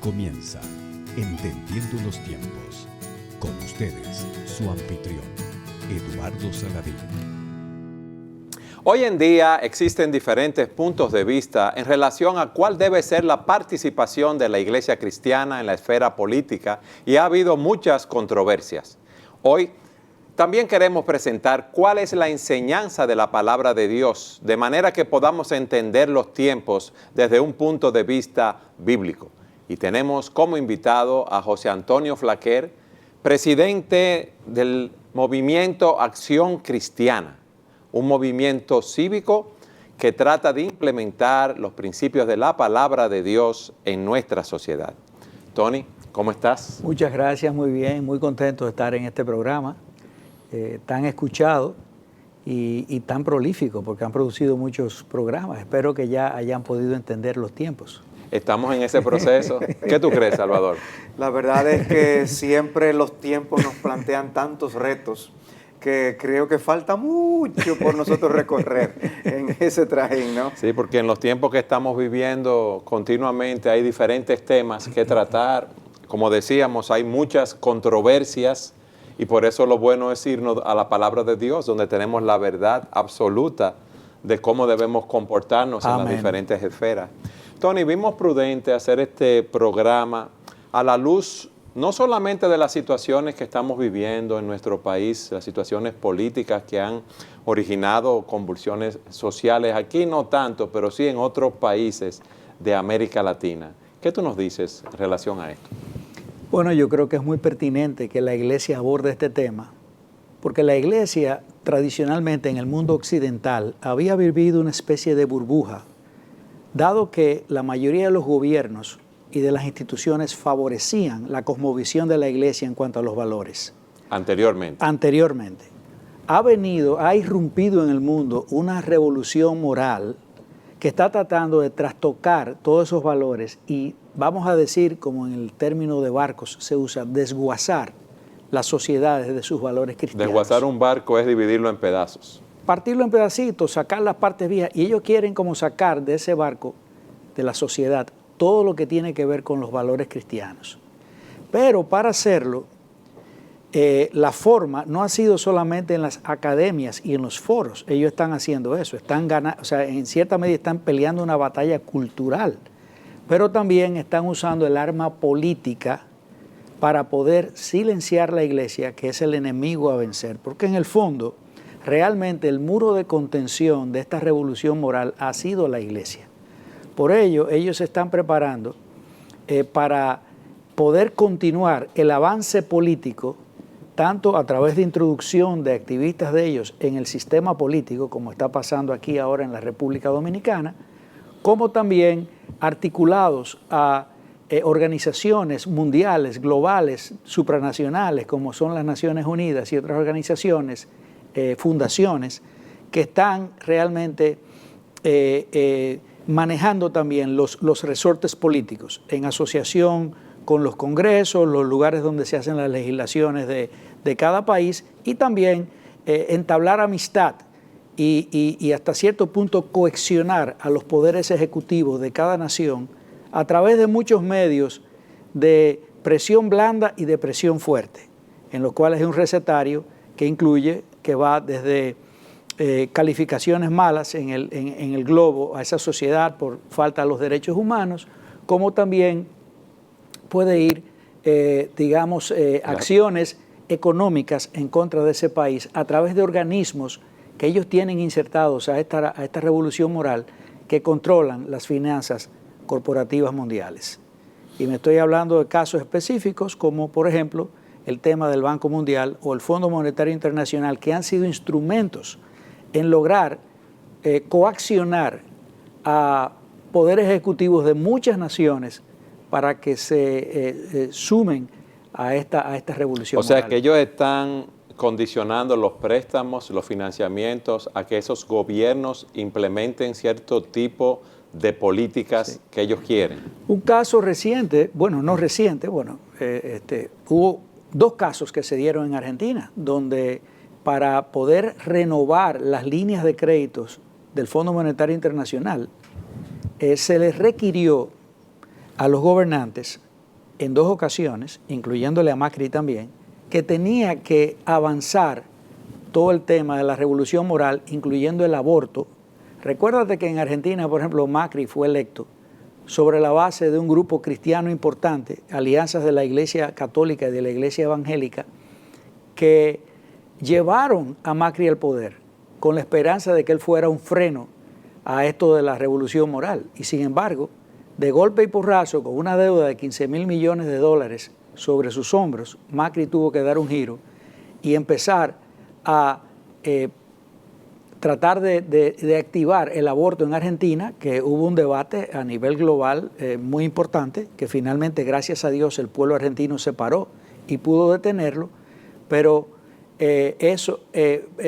comienza Entendiendo los Tiempos. Con ustedes, su anfitrión, Eduardo Saladín. Hoy en día existen diferentes puntos de vista en relación a cuál debe ser la participación de la Iglesia cristiana en la esfera política y ha habido muchas controversias. Hoy también queremos presentar cuál es la enseñanza de la palabra de Dios, de manera que podamos entender los tiempos desde un punto de vista bíblico. Y tenemos como invitado a José Antonio Flaquer, presidente del movimiento Acción Cristiana, un movimiento cívico que trata de implementar los principios de la palabra de Dios en nuestra sociedad. Tony, ¿cómo estás? Muchas gracias, muy bien, muy contento de estar en este programa, tan escuchado y tan prolífico, porque han producido muchos programas. Espero que ya hayan podido entender los tiempos. Estamos en ese proceso. ¿Qué tú crees, Salvador? La verdad es que siempre los tiempos nos plantean tantos retos que creo que falta mucho por nosotros recorrer en ese trajín, ¿no? Sí, porque en los tiempos que estamos viviendo continuamente hay diferentes temas que tratar. Como decíamos, hay muchas controversias y por eso lo bueno es irnos a la palabra de Dios, donde tenemos la verdad absoluta de cómo debemos comportarnos en las diferentes esferas. Tony, vimos prudente hacer este programa a la luz no solamente de las situaciones que estamos viviendo en nuestro país, las situaciones políticas que han originado convulsiones sociales, aquí no tanto, pero sí en otros países de América Latina. ¿Qué tú nos dices en relación a esto? Bueno, yo creo que es muy pertinente que la Iglesia aborde este tema, porque la Iglesia tradicionalmente en el mundo occidental había vivido una especie de burbuja, dado que la mayoría de los gobiernos y de las instituciones favorecían la cosmovisión de la Iglesia en cuanto a los valores. Anteriormente. Ha irrumpido en el mundo una revolución moral que está tratando de trastocar todos esos valores y, vamos a decir, como en el término de barcos se usa, desguazar las sociedades de sus valores cristianos. Desguazar un barco es dividirlo en pedazos. Partirlo en pedacitos, sacar las partes viejas, y ellos quieren como sacar de ese barco, de la sociedad, todo lo que tiene que ver con los valores cristianos. Pero para hacerlo, la forma no ha sido solamente en las academias y en los foros. Ellos están haciendo eso, están ganando, o sea, en cierta medida están peleando una batalla cultural, pero también están usando el arma política para poder silenciar la Iglesia, que es el enemigo a vencer, porque en el fondo realmente el muro de contención de esta revolución moral ha sido la Iglesia. Por ello, ellos se están preparando para poder continuar el avance político, tanto a través de introducción de activistas de ellos en el sistema político, como está pasando aquí ahora en la República Dominicana, como también articulados a organizaciones mundiales, globales, supranacionales, como son las Naciones Unidas y otras organizaciones, fundaciones que están realmente manejando también los resortes políticos en asociación con los congresos, los lugares donde se hacen las legislaciones de cada país y también entablar amistad y hasta cierto punto coaccionar a los poderes ejecutivos de cada nación a través de muchos medios de presión blanda y de presión fuerte, en los cuales hay un recetario que incluye, que va desde calificaciones malas en el globo a esa sociedad por falta de los derechos humanos, como también puede ir, acciones económicas en contra de ese país a través de organismos que ellos tienen insertados a esta revolución moral que controlan las finanzas corporativas mundiales. Y me estoy hablando de casos específicos como, por ejemplo, el tema del Banco Mundial o el Fondo Monetario Internacional, que han sido instrumentos en lograr coaccionar a poderes ejecutivos de muchas naciones para que se sumen a esta revolución moral. O sea, que ellos están condicionando los préstamos, los financiamientos, a que esos gobiernos implementen cierto tipo de políticas que ellos quieren. Un caso reciente, hubo dos casos que se dieron en Argentina, donde para poder renovar las líneas de créditos del Fondo Monetario Internacional, se les requirió a los gobernantes en 2 ocasiones, incluyéndole a Macri también, que tenía que avanzar todo el tema de la revolución moral, incluyendo el aborto. Recuérdate que en Argentina, por ejemplo, Macri fue electo sobre la base de un grupo cristiano importante, alianzas de la Iglesia Católica y de la Iglesia Evangélica, que llevaron a Macri al poder con la esperanza de que él fuera un freno a esto de la revolución moral. Y sin embargo, de golpe y porrazo, con una deuda de 15.000 millones de dólares sobre sus hombros, Macri tuvo que dar un giro y empezar a tratar de activar el aborto en Argentina, que hubo un debate a nivel global muy importante, que finalmente, gracias a Dios, el pueblo argentino se paró y pudo detenerlo, pero eso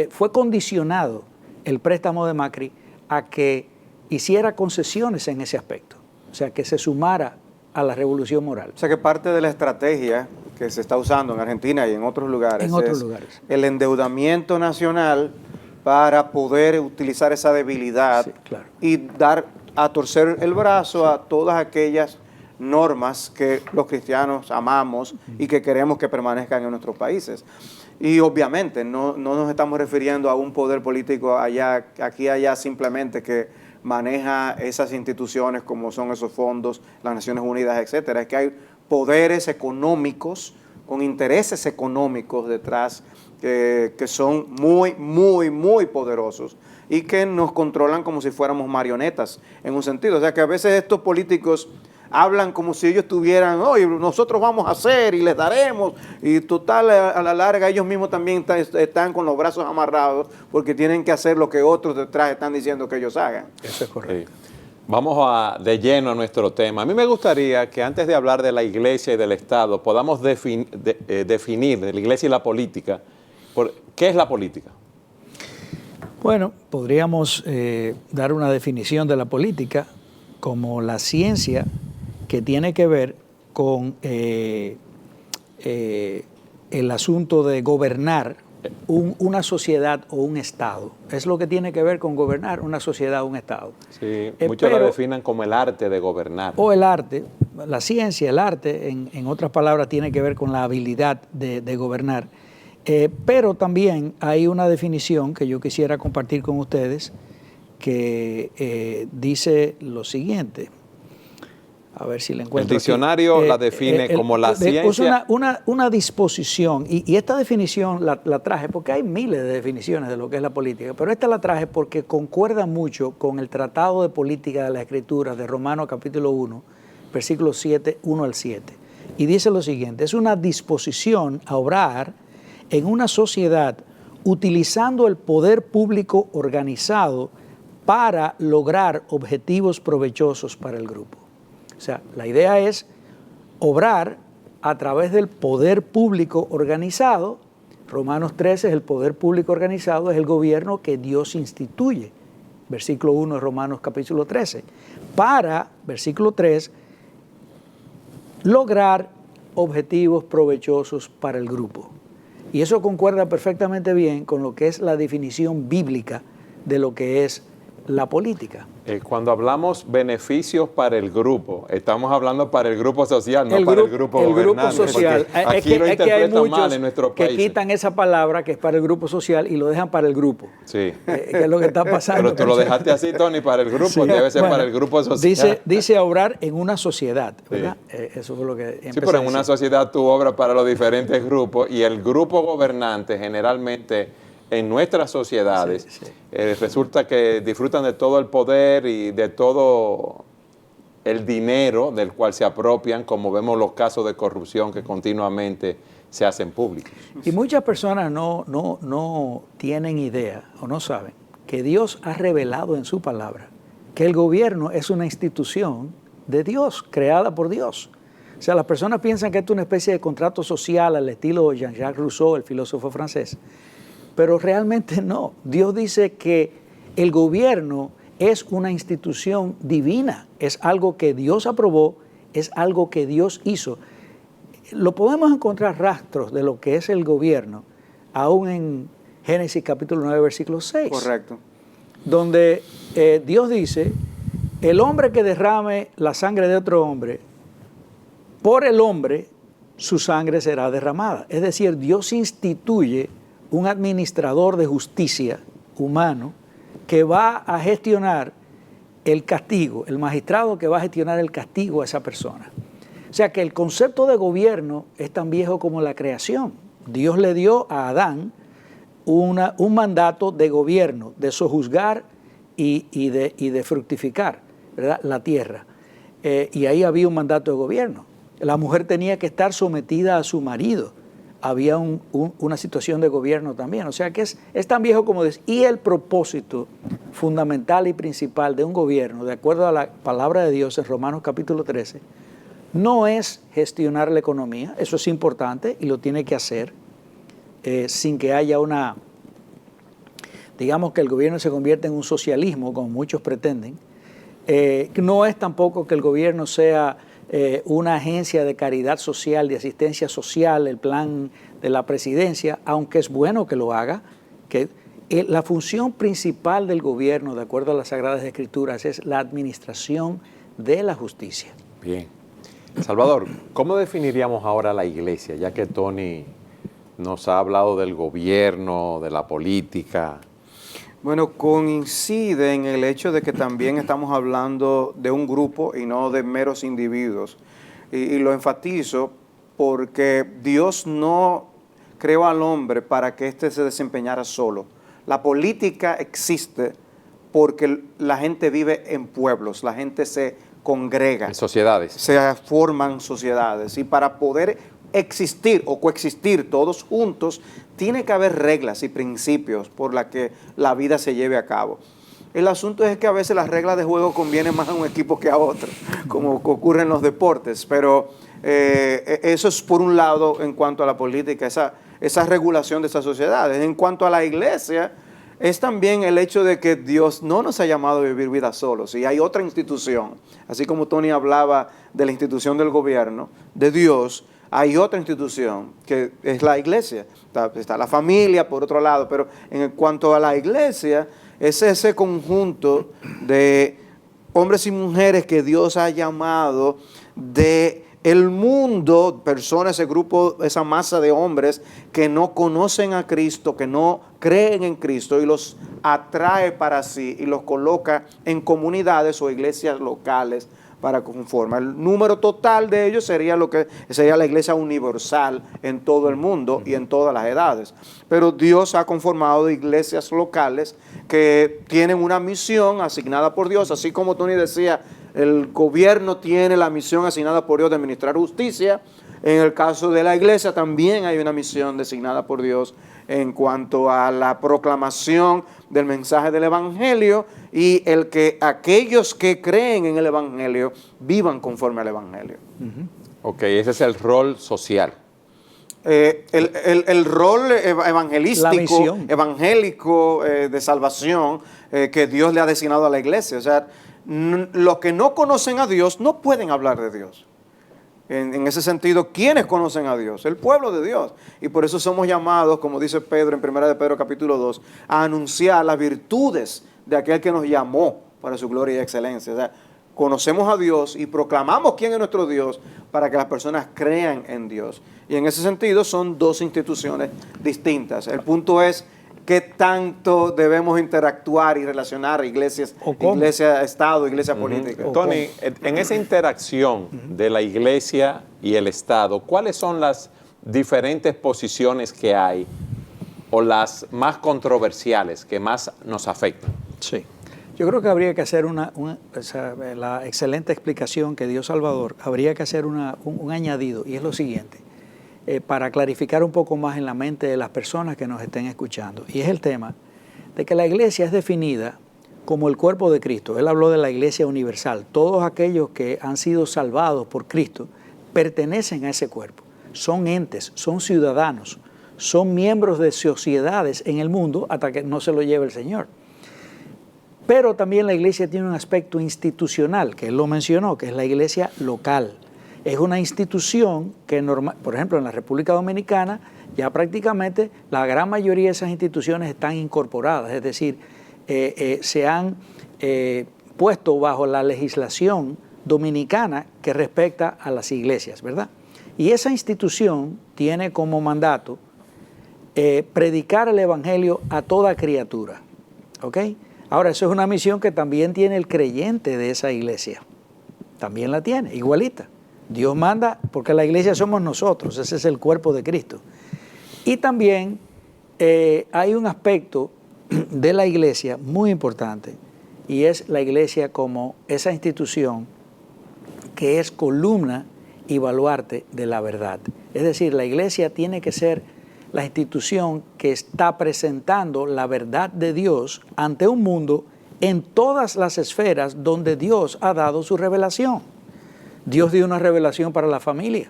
fue condicionado, el préstamo de Macri, a que hiciera concesiones en ese aspecto, o sea, que se sumara a la revolución moral. O sea, que parte de la estrategia que se está usando en Argentina y en otros lugares es el endeudamiento nacional para poder utilizar esa debilidad, sí, claro, y dar a torcer el brazo a todas aquellas normas que los cristianos amamos y que queremos que permanezcan en nuestros países. Y obviamente no nos estamos refiriendo a un poder político allá, aquí allá, simplemente que maneja esas instituciones como son esos fondos, las Naciones Unidas, etcétera. Es que hay poderes económicos con intereses económicos detrás que son muy poderosos y que nos controlan como si fuéramos marionetas en un sentido. O sea que a veces estos políticos hablan como si ellos tuvieran, oye, nosotros vamos a hacer y les daremos, y total, a la larga ellos mismos también están con los brazos amarrados porque tienen que hacer lo que otros detrás están diciendo que ellos hagan. Eso es correcto. Sí. Vamos de lleno a nuestro tema. A mí me gustaría que antes de hablar de la iglesia y del Estado podamos definir de la iglesia y la política. ¿Qué es la política? Bueno, podríamos dar una definición de la política como la ciencia que tiene que ver con el asunto de gobernar una sociedad o un Estado. Es lo que tiene que ver con gobernar una sociedad o un Estado. Sí, muchos lo definan como el arte de gobernar. O el arte, la ciencia, el arte, en otras palabras, tiene que ver con la habilidad de gobernar. Pero también hay una definición que yo quisiera compartir con ustedes que dice lo siguiente. A ver si la encuentro. El diccionario la define como la ciencia. Una disposición, y esta definición la traje porque hay miles de definiciones de lo que es la política, pero esta la traje porque concuerda mucho con el Tratado de Política de las Escrituras de Romanos capítulo 1, versículos 7, 1 al 7. Y dice lo siguiente: es una disposición a obrar en una sociedad utilizando el poder público organizado para lograr objetivos provechosos para el grupo. O sea, la idea es obrar a través del poder público organizado. Romanos 13 es el poder público organizado, es el gobierno que Dios instituye. Versículo 1 de Romanos capítulo 13. Para, versículo 3, lograr objetivos provechosos para el grupo. Y eso concuerda perfectamente bien con lo que es la definición bíblica de lo que es la política. Cuando hablamos beneficios para el grupo, estamos hablando para el grupo social, no para el grupo gobernante. El grupo social. Aquí lo interpretan mal en nuestro país. Que quitan esa palabra que es para el grupo social y lo dejan para el grupo. Sí. Que es lo que está pasando. Pero tú lo dejaste así, Tony, para el grupo, sí, debe ser para el grupo social. Dice obrar en una sociedad, ¿verdad? Sí. Eso fue lo que empecé. Sí, pero en una sociedad tú obras para los diferentes grupos y el grupo gobernante generalmente en nuestras sociedades resulta que disfrutan de todo el poder y de todo el dinero del cual se apropian, como vemos los casos de corrupción que continuamente se hacen públicos. Y muchas personas no tienen idea o no saben que Dios ha revelado en su palabra que el gobierno es una institución de Dios, creada por Dios. O sea, las personas piensan que esto es una especie de contrato social al estilo Jean-Jacques Rousseau, el filósofo francés. Pero realmente no. Dios dice que el gobierno es una institución divina, es algo que Dios aprobó, es algo que Dios hizo. Lo podemos encontrar rastros de lo que es el gobierno, aún en Génesis capítulo 9, versículo 6. Correcto. Donde Dios dice, el hombre que derrame la sangre de otro hombre, por el hombre su sangre será derramada. Es decir, Dios instituye un administrador de justicia humano que va a gestionar el castigo, el magistrado que va a gestionar el castigo a esa persona. O sea que el concepto de gobierno es tan viejo como la creación. Dios le dio a Adán un mandato de gobierno, de sojuzgar y de fructificar, ¿verdad?, la tierra. Y ahí había un mandato de gobierno. La mujer tenía que estar sometida a su marido. Había una situación de gobierno también. O sea que es tan viejo como es. Y el propósito fundamental y principal de un gobierno, de acuerdo a la palabra de Dios en Romanos capítulo 13, no es gestionar la economía. Eso es importante y lo tiene que hacer sin que haya digamos que el gobierno se convierta en un socialismo, como muchos pretenden. No es tampoco que el gobierno sea una agencia de caridad social, de asistencia social, el plan de la presidencia, aunque es bueno que lo haga, que la función principal del gobierno, de acuerdo a las Sagradas Escrituras, es la administración de la justicia. Bien. Salvador, ¿cómo definiríamos ahora la iglesia? Ya que Tony nos ha hablado del gobierno, de la política. Bueno, coincide en el hecho de que también estamos hablando de un grupo y no de meros individuos. Y lo enfatizo porque Dios no creó al hombre para que éste se desempeñara solo. La política existe porque la gente vive en pueblos, la gente se congrega. En sociedades. Se forman sociedades y para poder existir o coexistir todos juntos, tiene que haber reglas y principios por las que la vida se lleve a cabo. El asunto es que a veces las reglas de juego convienen más a un equipo que a otro, como ocurre en los deportes, pero eso es por un lado en cuanto a la política, esa regulación de esas sociedades. En cuanto a la iglesia, es también el hecho de que Dios no nos ha llamado a vivir vida solos, y hay otra institución, así como Tony hablaba de la institución del gobierno, de Dios, hay otra institución que es la iglesia. Está la familia por otro lado, pero en cuanto a la iglesia, es ese conjunto de hombres y mujeres que Dios ha llamado de el mundo, personas, ese grupo, esa masa de hombres que no conocen a Cristo, que no creen en Cristo, y los atrae para sí y los coloca en comunidades o iglesias locales para conformar. El número total de ellos sería la iglesia universal en todo el mundo y en todas las edades. Pero Dios ha conformado iglesias locales que tienen una misión asignada por Dios, así como Tony decía, el gobierno tiene la misión asignada por Dios de administrar justicia. En el caso de la iglesia también hay una misión designada por Dios en cuanto a la proclamación del mensaje del Evangelio y el que aquellos que creen en el Evangelio vivan conforme al Evangelio. Ok, ese es el rol social. El rol evangelístico, evangélico de salvación que Dios le ha designado a la iglesia. O sea, los que no conocen a Dios no pueden hablar de Dios. En ese sentido, ¿quiénes conocen a Dios? El pueblo de Dios. Y por eso somos llamados, como dice Pedro en 1 de Pedro capítulo 2, a anunciar las virtudes de aquel que nos llamó para su gloria y excelencia. O sea, conocemos a Dios y proclamamos quién es nuestro Dios para que las personas crean en Dios. Y en ese sentido son dos instituciones distintas. El punto es qué tanto debemos interactuar y relacionar iglesia Estado, iglesia política. Tony, en esa interacción de la iglesia y el Estado, ¿cuáles son las diferentes posiciones que hay o las más controversiales que más nos afectan? Sí. Yo creo que habría que hacer la excelente explicación que dio Salvador, habría que hacer un añadido, y es lo siguiente. Para clarificar un poco más en la mente de las personas que nos estén escuchando. Y es el tema de que la iglesia es definida como el cuerpo de Cristo. Él habló de la iglesia universal. Todos aquellos que han sido salvados por Cristo pertenecen a ese cuerpo. Son entes, son ciudadanos, son miembros de sociedades en el mundo hasta que no se lo lleve el Señor. Pero también la iglesia tiene un aspecto institucional, que él lo mencionó, que es la iglesia local. Es una institución que, por ejemplo, en la República Dominicana, ya prácticamente la gran mayoría de esas instituciones están incorporadas, es decir, se han puesto bajo la legislación dominicana que respecta a las iglesias, ¿verdad? Y esa institución tiene como mandato predicar el evangelio a toda criatura, ¿ok? Ahora, eso es una misión que también tiene el creyente de esa iglesia. También la tiene, igualita. Dios manda, porque la iglesia somos nosotros, ese es el cuerpo de Cristo. Y también hay un aspecto de la iglesia muy importante, y es la iglesia como esa institución que es columna y baluarte de la verdad. Es decir, la iglesia tiene que ser la institución que está presentando la verdad de Dios ante un mundo en todas las esferas donde Dios ha dado su revelación. Dios dio una revelación para la familia.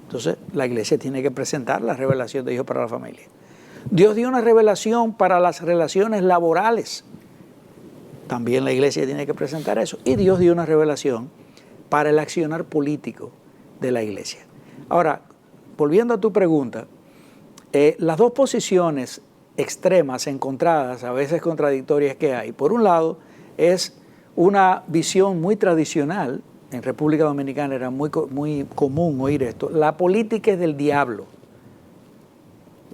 Entonces, la iglesia tiene que presentar la revelación de Dios para la familia. Dios dio una revelación para las relaciones laborales. También la iglesia tiene que presentar eso. Y Dios dio una revelación para el accionar político de la iglesia. Ahora, volviendo a tu pregunta, las dos posiciones extremas, encontradas, a veces contradictorias que hay, por un lado, es una visión muy tradicional. En República Dominicana era muy común oír esto: la política es del diablo.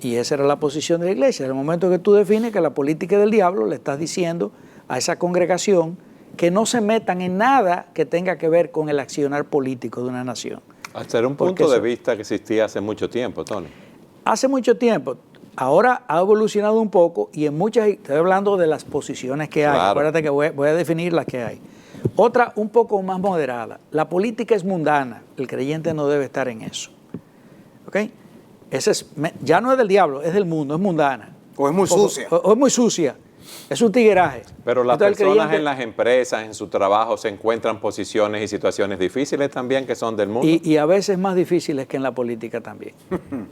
Y esa era la posición de la iglesia. En el momento que tú defines que la política es del diablo, le estás diciendo a esa congregación que no se metan en nada que tenga que ver con el accionar político de una nación. Hasta era un punto de vista que existía hace mucho tiempo, Tony. Hace mucho tiempo. Ahora ha evolucionado un poco y en muchas, estoy hablando de las posiciones que hay. Claro. Acuérdate que voy a definir las que hay. Otra un poco más moderada: la política es mundana, el creyente no debe estar en eso. ¿Ok? Ya no es del diablo, es del mundo, es mundana. O es muy sucia. O es muy sucia, es un tigueraje. Pero las personas en las empresas, en su trabajo, se encuentran posiciones y situaciones difíciles también que son del mundo. Y a veces más difíciles que en la política también.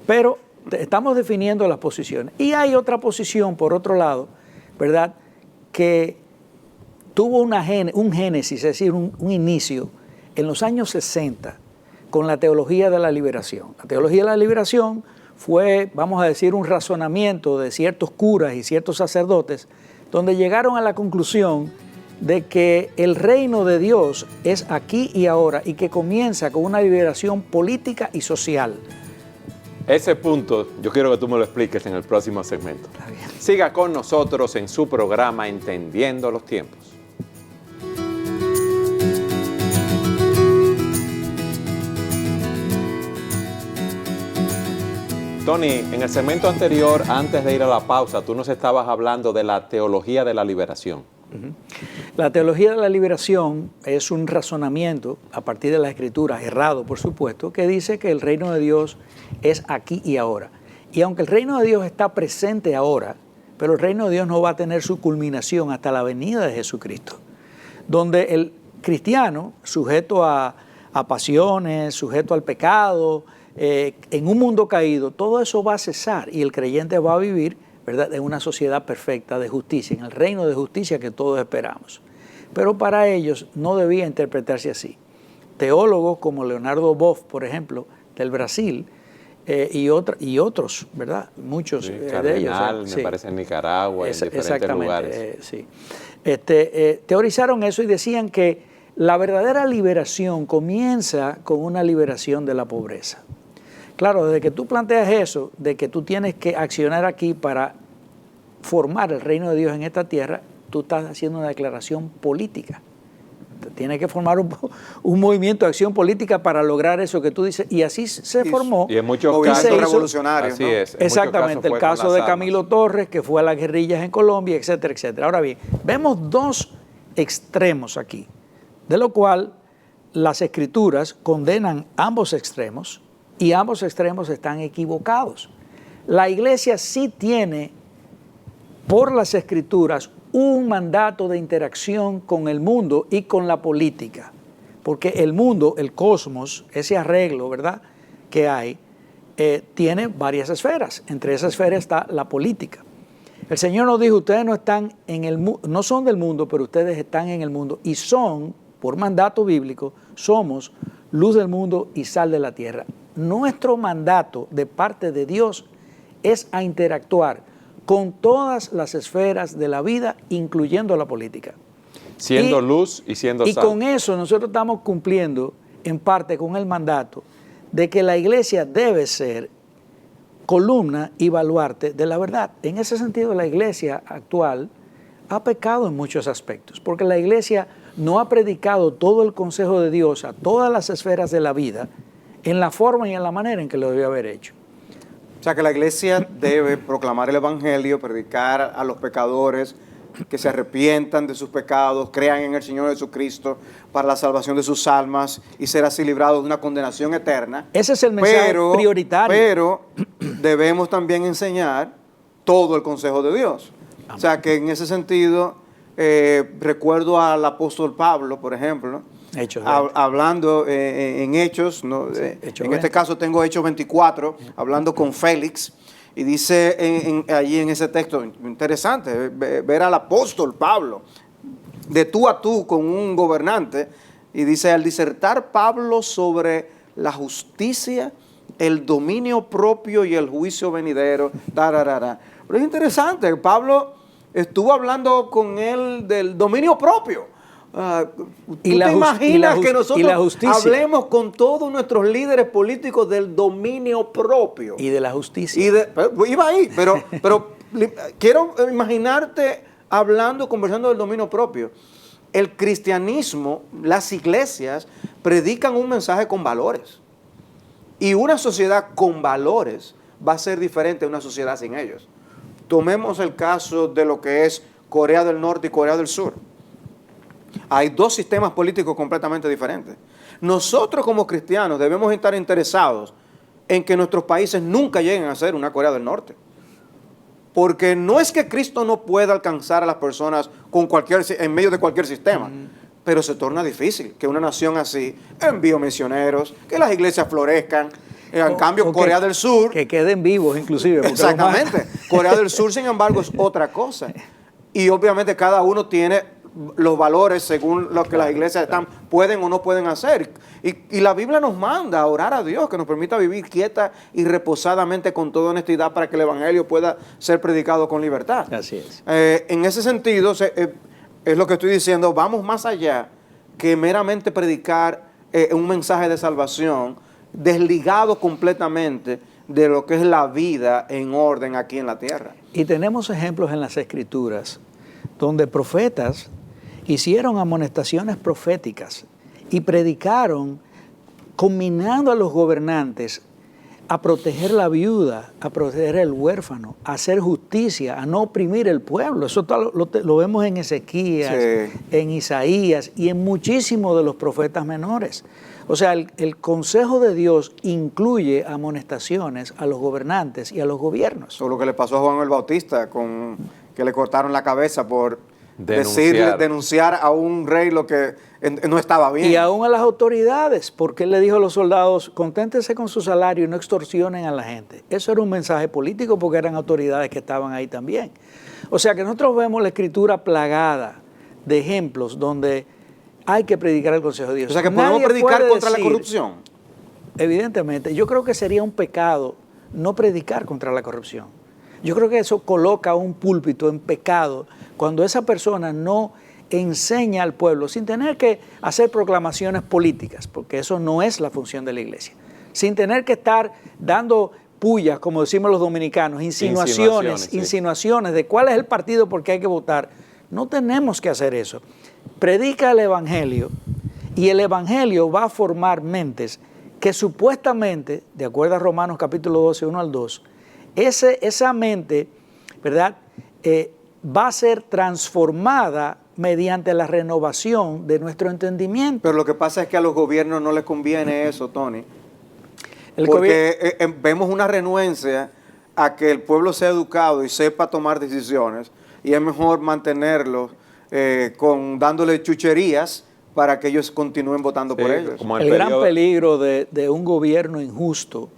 Pero estamos definiendo las posiciones. Y hay otra posición, por otro lado, ¿verdad?, que tuvo un génesis, es decir, un inicio en los años 60 con la teología de la liberación. La teología de la liberación fue, vamos a decir, un razonamiento de ciertos curas y ciertos sacerdotes, donde llegaron a la conclusión de que el reino de Dios es aquí y ahora y que comienza con una liberación política y social. Ese punto yo quiero que tú me lo expliques en el próximo segmento. Siga con nosotros en su programa Entendiendo los Tiempos. Tony, en el segmento anterior, antes de ir a la pausa, tú nos estabas hablando de la teología de la liberación. La teología de la liberación es un razonamiento a partir de las Escrituras, errado por supuesto, que dice que el reino de Dios es aquí y ahora. Y aunque el reino de Dios está presente ahora, pero el reino de Dios no va a tener su culminación hasta la venida de Jesucristo, donde el cristiano, sujeto a pasiones, sujeto al pecado, en un mundo caído, todo eso va a cesar y el creyente va a vivir, ¿verdad?, en una sociedad perfecta de justicia, en el reino de justicia que todos esperamos. Pero para ellos no debía interpretarse así. Teólogos como Leonardo Boff, por ejemplo, del Brasil, y otros, ¿verdad? Muchos sí, de ellos. Me parece en Nicaragua, en diferentes lugares. Sí. Teorizaron eso y decían que la verdadera liberación comienza con una liberación de la pobreza. Claro, desde que tú planteas eso, de que tú tienes que accionar aquí para formar el reino de Dios en esta tierra, tú estás haciendo una declaración política. Tienes que formar un movimiento de acción política para lograr eso que tú dices, y así se formó. Y en muchos casos revolucionarios. Así es. Exactamente, el caso de Camilo Torres, que fue a las guerrillas en Colombia, etcétera, etcétera. Ahora bien, vemos dos extremos aquí, de lo cual las Escrituras condenan ambos extremos, y ambos extremos están equivocados. La iglesia sí tiene, por las Escrituras, un mandato de interacción con el mundo y con la política. Porque el mundo, el cosmos, ese arreglo, ¿verdad?, que hay, tiene varias esferas. Entre esas esferas está la política. El Señor nos dijo: ustedes no están no son del mundo, pero ustedes están en el mundo y son, por mandato bíblico, somos luz del mundo y sal de la tierra. Nuestro mandato de parte de Dios es a interactuar con todas las esferas de la vida, incluyendo la política. Siendo luz y siendo sal. Y con eso nosotros estamos cumpliendo en parte con el mandato de que la iglesia debe ser columna y baluarte de la verdad. En ese sentido, la iglesia actual ha pecado en muchos aspectos, porque la iglesia no ha predicado todo el consejo de Dios a todas las esferas de la vida en la forma y en la manera en que lo debió haber hecho. O sea que la iglesia debe proclamar el evangelio, predicar a los pecadores que se arrepientan de sus pecados, crean en el Señor Jesucristo para la salvación de sus almas y ser así librados de una condenación eterna. Ese es el mensaje prioritario. Pero debemos también enseñar todo el consejo de Dios. Amén. O sea que en ese sentido, recuerdo al apóstol Pablo, por ejemplo, hablando en Hechos, ¿no? Hechos en este caso tengo Hechos 24, hablando con Félix. Y dice allí en ese texto, interesante, ver al apóstol Pablo de tú a tú con un gobernante. Y dice, al disertar Pablo sobre la justicia, el dominio propio y el juicio venidero. Pero es interesante, Pablo estuvo hablando con él del dominio propio. ¿Tú te imaginas que nosotros hablemos con todos nuestros líderes políticos del dominio propio? Y de la justicia. Iba ahí, pero quiero imaginarte conversando del dominio propio. El cristianismo, las iglesias, predican un mensaje con valores. Y una sociedad con valores va a ser diferente a una sociedad sin ellos. Tomemos el caso de lo que es Corea del Norte y Corea del Sur. Hay dos sistemas políticos completamente diferentes. Nosotros como cristianos debemos estar interesados en que nuestros países nunca lleguen a ser una Corea del Norte. Porque no es que Cristo no pueda alcanzar a las personas en medio de cualquier sistema, pero se torna difícil que una nación así envíe misioneros, que las iglesias florezcan. En cambio, Corea del Sur... Que queden vivos inclusive. Exactamente. Corea del Sur, sin embargo, es otra cosa. Y obviamente cada uno tiene los valores según lo que las iglesias pueden o no pueden hacer. Y la Biblia nos manda a orar a Dios que nos permita vivir quieta y reposadamente con toda honestidad para que el evangelio pueda ser predicado con libertad. Así es. En ese sentido, es lo que estoy diciendo, vamos más allá que meramente predicar un mensaje de salvación desligado completamente de lo que es la vida en orden aquí en la tierra. Y tenemos ejemplos en las Escrituras donde profetas hicieron amonestaciones proféticas y predicaron combinando a los gobernantes a proteger la viuda, a proteger el huérfano, a hacer justicia, a no oprimir el pueblo. Eso lo vemos en Ezequías, sí, en Isaías y en muchísimos de los profetas menores. O sea, el consejo de Dios incluye amonestaciones a los gobernantes y a los gobiernos. Eso es lo que le pasó a Juan el Bautista, que le cortaron la cabeza por denunciar a un rey lo que no estaba bien. Y aún a las autoridades, porque él le dijo a los soldados, conténtense con su salario y no extorsionen a la gente. Eso era un mensaje político porque eran autoridades que estaban ahí también. O sea que nosotros vemos la Escritura plagada de ejemplos donde hay que predicar el consejo de Dios. O sea que podemos predicar contra la corrupción. Evidentemente, yo creo que sería un pecado no predicar contra la corrupción. Yo creo que eso coloca un púlpito en pecado cuando esa persona no enseña al pueblo sin tener que hacer proclamaciones políticas, porque eso no es la función de la iglesia. Sin tener que estar dando pullas, como decimos los dominicanos, insinuaciones de cuál es el partido por qué hay que votar. No tenemos que hacer eso. Predica el evangelio y el evangelio va a formar mentes que supuestamente, de acuerdo a Romanos capítulo 12, 1 al 2, esa mente, ¿verdad?, va a ser transformada mediante la renovación de entendimiento. Pero lo que pasa es que a los gobiernos no les conviene eso, Tony. Porque vemos una renuencia a que el pueblo sea educado y sepa tomar decisiones, y es mejor mantenerlos dándole chucherías para que ellos continúen votando por ellos. El gran peligro de un gobierno injusto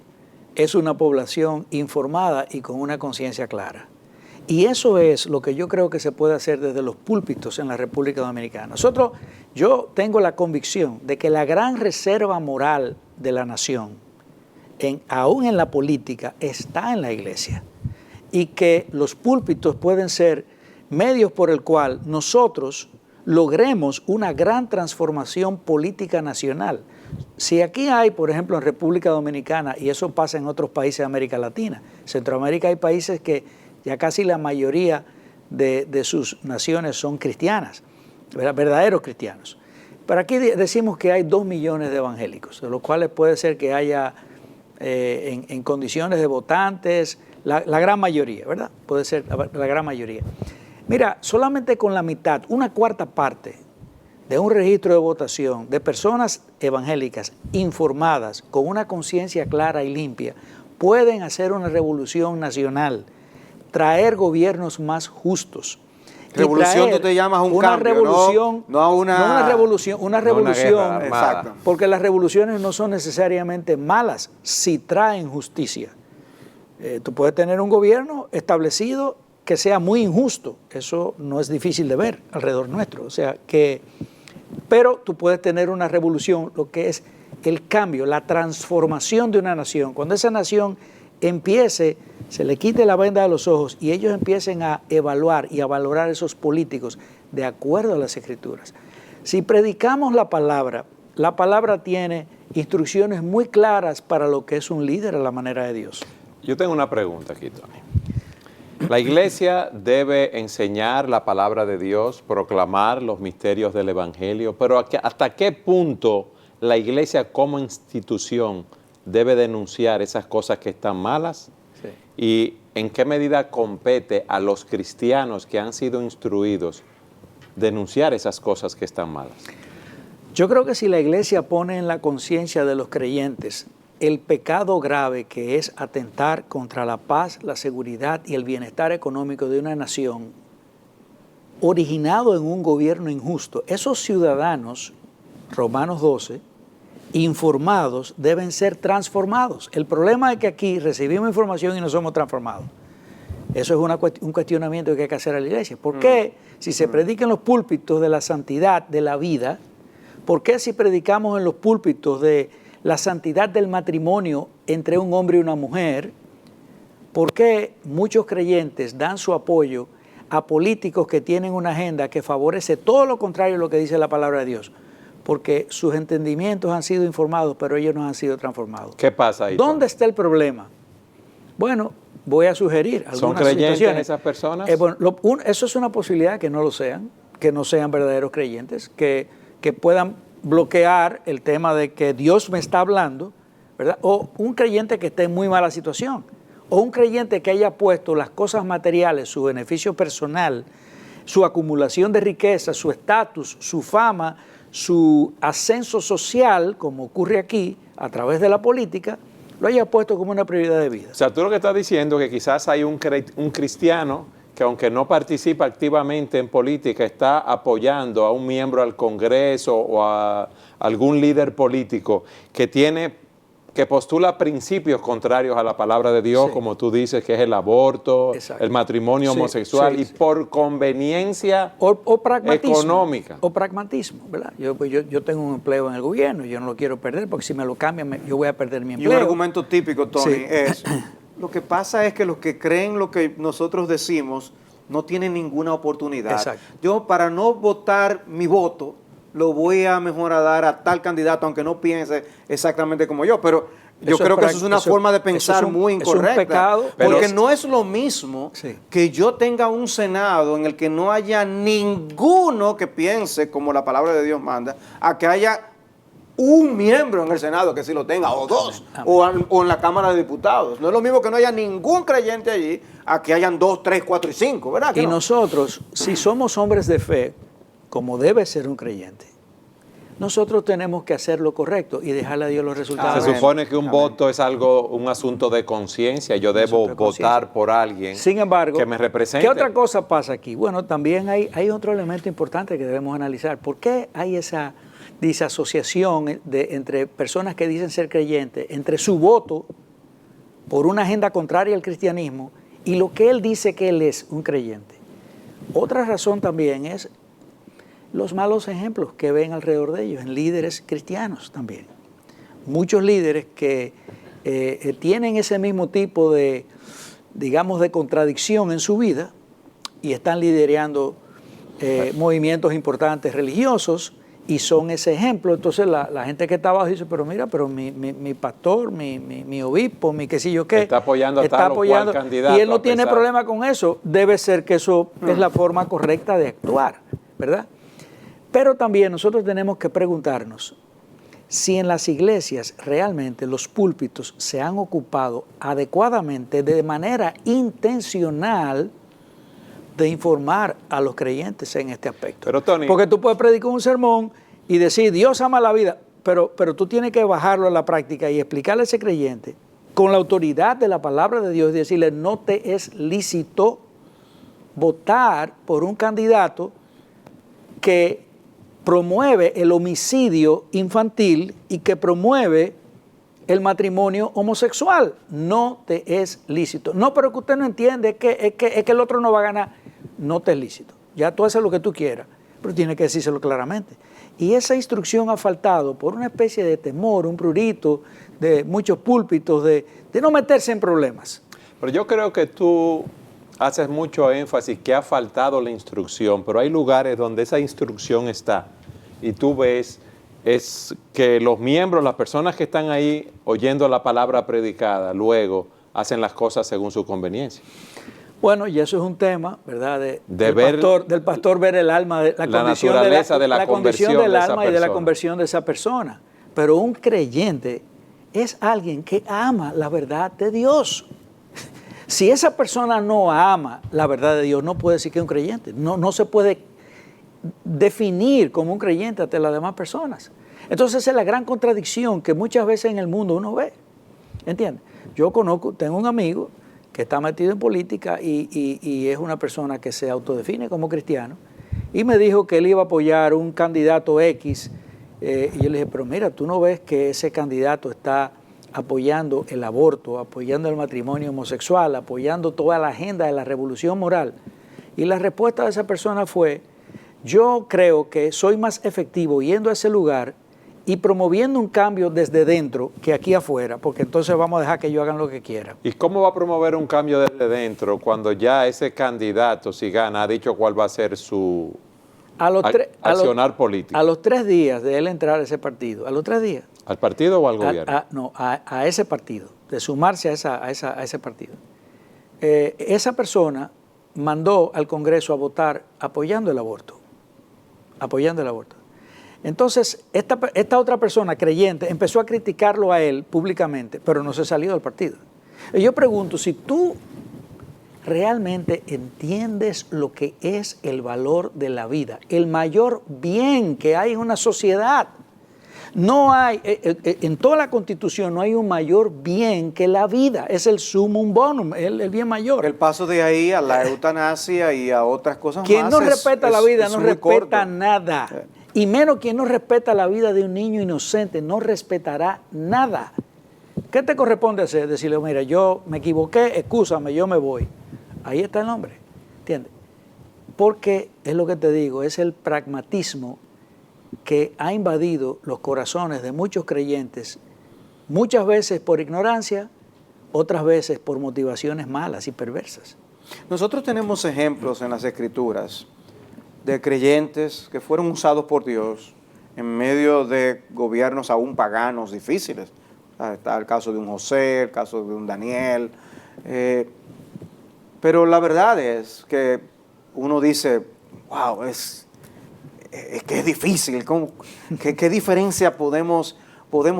es una población informada y con una conciencia clara. Y eso es lo que yo creo que se puede hacer desde los púlpitos en la República Dominicana. Yo tengo la convicción de que la gran reserva moral de la nación, aún en la política, está en la iglesia. Y que los púlpitos pueden ser medios por el cual nosotros logremos una gran transformación política nacional. Si aquí hay, por ejemplo, en República Dominicana, y eso pasa en otros países de América Latina, Centroamérica hay países que ya casi la mayoría de sus naciones son cristianas, verdaderos cristianos. Pero aquí decimos que hay 2 millones de evangélicos, de los cuales puede ser que haya en condiciones de votantes, la gran mayoría, ¿verdad? Puede ser la gran mayoría. Mira, solamente con la mitad, una cuarta parte de un registro de votación de personas evangélicas informadas, con una conciencia clara y limpia, pueden hacer una revolución nacional, traer gobiernos más justos. Revolución tú te llamas un cambio, revolución, no una revolución, una guerra, exacto. porque las revoluciones no son necesariamente malas si traen justicia. Tú puedes tener un gobierno establecido que sea muy injusto, eso no es difícil de ver alrededor nuestro, pero tú puedes tener una revolución, lo que es el cambio, la transformación de una nación. Cuando esa nación empiece, se le quite la venda de los ojos y ellos empiecen a evaluar y a valorar esos políticos de acuerdo a las Escrituras. Si predicamos la palabra tiene instrucciones muy claras para lo que es un líder a la manera de Dios. Yo tengo una pregunta aquí, Tony. La iglesia debe enseñar la palabra de Dios, proclamar los misterios del Evangelio, pero ¿hasta qué punto la iglesia como institución debe denunciar esas cosas que están malas? Sí. ¿Y en qué medida compete a los cristianos que han sido instruidos denunciar esas cosas que están malas? Yo creo que si la iglesia pone en la conciencia de los creyentes el pecado grave que es atentar contra la paz, la seguridad y el bienestar económico de una nación originado en un gobierno injusto, esos ciudadanos, Romanos 12, informados, deben ser transformados. El problema es que aquí recibimos información y no somos transformados. Eso es un cuestionamiento que hay que hacer a la iglesia. ¿Por qué si se predica en los púlpitos de la santidad de la vida, por qué si predicamos en los púlpitos de la santidad del matrimonio entre un hombre y una mujer, por qué muchos creyentes dan su apoyo a políticos que tienen una agenda que favorece todo lo contrario a lo que dice la palabra de Dios? Porque sus entendimientos han sido informados, pero ellos no han sido transformados. ¿Qué pasa ahí? ¿Dónde está el problema? Bueno, voy a sugerir algunas ¿Son creyentes situaciones. esas personas? Eso es una posibilidad, que no lo sean, que no sean verdaderos creyentes, que puedan bloquear el tema de que Dios me está hablando, ¿verdad? O un creyente que esté en muy mala situación, o un creyente que haya puesto las cosas materiales, su beneficio personal, su acumulación de riqueza, su estatus, su fama, su ascenso social, como ocurre aquí, a través de la política, lo haya puesto como una prioridad de vida. O sea, tú lo que estás diciendo es que quizás hay un cristiano que, aunque no participa activamente en política, está apoyando a un miembro al Congreso o a algún líder político que postula principios contrarios a la palabra de Dios, Sí. como tú dices, que es el aborto, Exacto. el matrimonio Sí, homosexual, sí, y sí. por conveniencia O pragmatismo, económica. O pragmatismo, ¿verdad? Yo tengo un empleo en el gobierno, yo no lo quiero perder, porque si me lo cambian, yo voy a perder mi Y empleo. un argumento típico, Tony, Sí. es, lo que pasa es que los que creen lo que nosotros decimos no tienen ninguna oportunidad. Exacto. Yo, para no votar mi voto, lo voy a mejor a dar a tal candidato, aunque no piense exactamente como yo, pero yo Eso creo es que eso es una forma de pensar muy es un incorrecta. pecado, porque pero no es lo mismo Sí. que yo tenga un Senado en el que no haya ninguno que piense como la palabra de Dios manda, a que haya un miembro en el Senado que sí lo tenga, o dos, Amén. o en la Cámara de Diputados. No es lo mismo que no haya ningún creyente allí, a que hayan 2, 3, 4 y 5, ¿verdad? que Y no? nosotros, si somos hombres de fe, como debe ser un creyente, nosotros tenemos que hacer lo correcto y dejarle a Dios los resultados. Se Amén. supone que un Amén. voto es un asunto de conciencia. Yo debo asunto de conciencia. votar por alguien Sin embargo, que me represente. ¿qué otra cosa pasa aquí? Bueno, también hay otro elemento importante que debemos analizar. ¿Por qué hay esa disasociación entre personas que dicen ser creyentes, entre su voto por una agenda contraria al cristianismo y lo que él dice que él es, un creyente? Otra razón también es los malos ejemplos que ven alrededor de ellos, en líderes cristianos también. Muchos líderes que tienen ese mismo tipo de, digamos, de contradicción en su vida y están liderando movimientos importantes religiosos y son ese ejemplo. Entonces la gente que está abajo dice, pero mira, pero mi pastor, mi obispo, mi qué sé yo qué. Está apoyando a tal o cual candidato. Y él no tiene problema con eso. Debe ser que eso es la forma correcta de actuar, ¿verdad? Pero también nosotros tenemos que preguntarnos si en las iglesias realmente los púlpitos se han ocupado adecuadamente, de manera intencional, de informar a los creyentes en este aspecto. Pero, Tony, porque tú puedes predicar un sermón y decir, Dios ama la vida, pero tú tienes que bajarlo a la práctica y explicarle a ese creyente con la autoridad de la palabra de Dios y decirle, no te es lícito votar por un candidato que promueve el homicidio infantil y que promueve el matrimonio homosexual. No te es lícito. No, pero que usted no entiende, es que el otro no va a ganar. No te es lícito. Ya tú haces lo que tú quieras, pero tienes que decírselo claramente. Y esa instrucción ha faltado por una especie de temor, un prurito de muchos púlpitos, de no meterse en problemas. Pero yo creo que tú haces mucho énfasis que ha faltado la instrucción, pero hay lugares donde esa instrucción está y tú ves es que los miembros, las personas que están ahí oyendo la palabra predicada, luego hacen las cosas según su conveniencia. Bueno, y eso es un tema, ¿verdad? Del pastor ver el alma, de la condición naturaleza de la conversión del alma y de la persona. conversión de esa persona. Pero un creyente es alguien que ama la verdad de Dios. Si esa persona no ama la verdad de Dios, no puede decir que es un creyente. No se puede definir como un creyente ante las demás personas. Entonces esa es la gran contradicción que muchas veces en el mundo uno ve. ¿Entiendes? Yo tengo un amigo que está metido en política y es una persona que se autodefine como cristiano, y me dijo que él iba a apoyar un candidato X, y yo le dije, pero mira, tú no ves que ese candidato está apoyando el aborto, apoyando el matrimonio homosexual, apoyando toda la agenda de la revolución moral. Y la respuesta de esa persona fue, yo creo que soy más efectivo yendo a ese lugar y promoviendo un cambio desde dentro que aquí afuera, porque entonces vamos a dejar que ellos hagan lo que quieran. ¿Y cómo va a promover un cambio desde dentro cuando ya ese candidato, si gana, ha dicho cuál va a ser su accionar político? A los 3 días de él entrar a ese partido, a los 3 días. ¿Al partido o al gobierno? A ese partido, de sumarse a ese partido. Esa persona mandó al Congreso a votar apoyando el aborto. Entonces, esta otra persona creyente empezó a criticarlo a él públicamente, pero no se salió del partido. Y yo pregunto, si tú realmente entiendes lo que es el valor de la vida, el mayor bien que hay en una sociedad, no hay, en toda la Constitución no hay un mayor bien que la vida, es el sumum bonum, el bien mayor. El paso de ahí a la eutanasia y a otras cosas Quien más. no respeta la vida no respeta corto. nada. Y menos quien no respeta la vida de un niño inocente, no respetará nada. ¿Qué te corresponde hacer? Decirle, mira, yo me equivoqué, excúsame, yo me voy. Ahí está el hombre, ¿entiendes? Porque es lo que te digo, es el pragmatismo que ha invadido los corazones de muchos creyentes, muchas veces por ignorancia, otras veces por motivaciones malas y perversas. Nosotros tenemos ejemplos en las Escrituras de creyentes que fueron usados por Dios en medio de gobiernos aún paganos difíciles. Está el caso de un José, el caso de un Daniel. Pero la verdad es que uno dice, wow, es que es difícil. ¿Qué diferencia podemos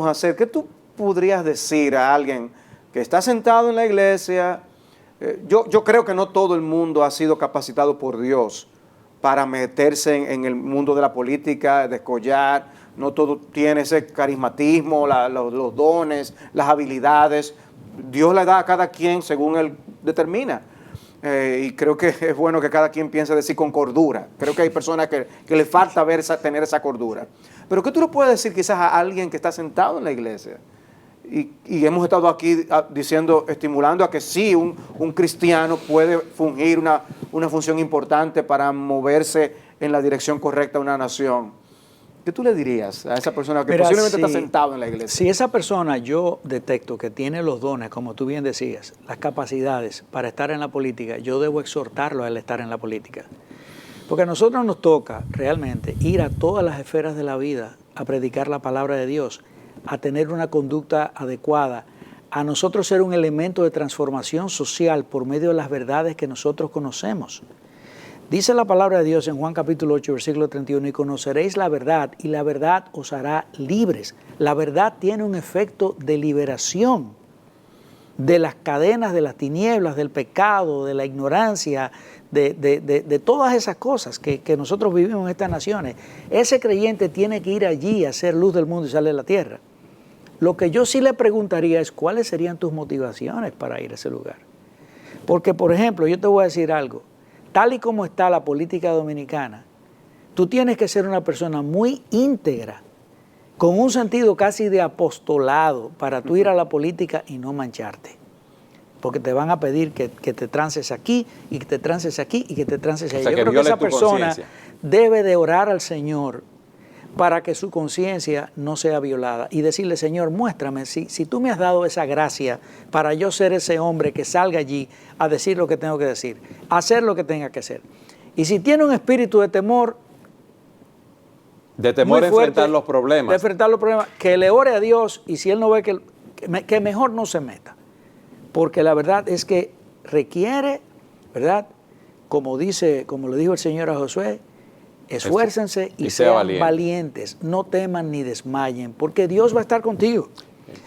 hacer? ¿Qué tú podrías decir a alguien que está sentado en la iglesia? Yo creo que no todo el mundo ha sido capacitado por Dios para meterse en el mundo de la política, descollar. No todo tiene ese carismatismo, los dones, las habilidades. Dios le da a cada quien según Él determina. Y creo que es bueno que cada quien piense de sí con cordura. Creo que hay personas que le falta tener esa cordura. Pero ¿qué tú le puedes decir quizás a alguien que está sentado en la iglesia? Y hemos estado aquí diciendo, estimulando a que sí, un cristiano puede fungir una función importante para moverse en la dirección correcta de una nación. ¿Qué tú le dirías a esa persona que posiblemente está sentado en la iglesia? Si esa persona yo detecto que tiene los dones, como tú bien decías, las capacidades para estar en la política, yo debo exhortarlo a él estar en la política. Porque a nosotros nos toca realmente ir a todas las esferas de la vida a predicar la palabra de Dios, a tener una conducta adecuada, a nosotros ser un elemento de transformación social por medio de las verdades que nosotros conocemos. Dice la palabra de Dios en Juan capítulo 8, versículo 31, y conoceréis la verdad, y la verdad os hará libres. La verdad tiene un efecto de liberación de las cadenas, de las tinieblas, del pecado, de la ignorancia, de todas esas cosas que nosotros vivimos en estas naciones. Ese creyente tiene que ir allí a ser luz del mundo y sale de la tierra. Lo que yo sí le preguntaría es, ¿cuáles serían tus motivaciones para ir a ese lugar? Porque, por ejemplo, yo te voy a decir algo. Tal y como está la política dominicana, tú tienes que ser una persona muy íntegra, con un sentido casi de apostolado para tú ir a la política y no mancharte. Porque te van a pedir que te trances aquí, y que te trances aquí, y que te trances allá. O sea, yo creo que esa persona debe de orar al Señor para que su conciencia no sea violada y decirle, Señor, muéstrame si tú me has dado esa gracia para yo ser ese hombre que salga allí a decir lo que tengo que decir, a hacer lo que tenga que hacer. Y si tiene un espíritu de temor, de enfrentar los problemas. De enfrentar los problemas, que le ore a Dios, y si él no ve que mejor no se meta. Porque la verdad es que requiere, ¿verdad? Como le dijo el Señor a Josué, esfuércense y sean valientes, no teman ni desmayen, porque Dios va a estar contigo.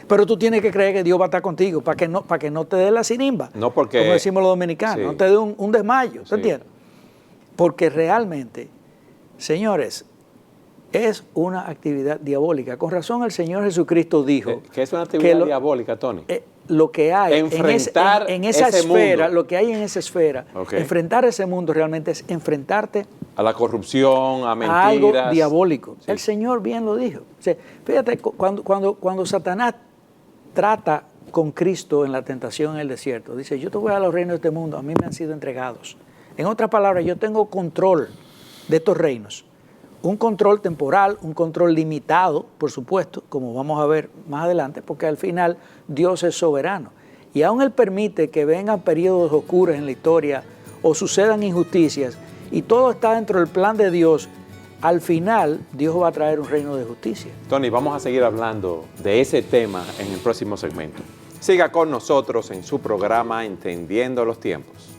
Pero tú tienes que creer que Dios va a estar contigo para que no te dé la sirimba, no porque, como decimos los dominicanos, no te dé un desmayo, ¿te entiendes? Porque realmente, señores, es una actividad diabólica. Con razón el Señor Jesucristo dijo que es una actividad diabólica, Tony. Lo que hay enfrentar en esa esfera, mundo. Lo que hay en esa esfera, enfrentar ese mundo realmente es enfrentarte a la corrupción, a mentiras. A algo diabólico. Sí. El Señor bien lo dijo. O sea, fíjate, cuando Satanás trata con Cristo en la tentación en el desierto, dice, yo te voy a los reinos de este mundo, a mí me han sido entregados. En otras palabras, yo tengo control de estos reinos. Un control temporal, un control limitado, por supuesto, como vamos a ver más adelante, porque al final Dios es soberano. Y aún Él permite que vengan periodos oscuros en la historia o sucedan injusticias, y todo está dentro del plan de Dios. Al final, Dios va a traer un reino de justicia. Tony, vamos a seguir hablando de ese tema en el próximo segmento. Siga con nosotros en su programa Entendiendo los Tiempos.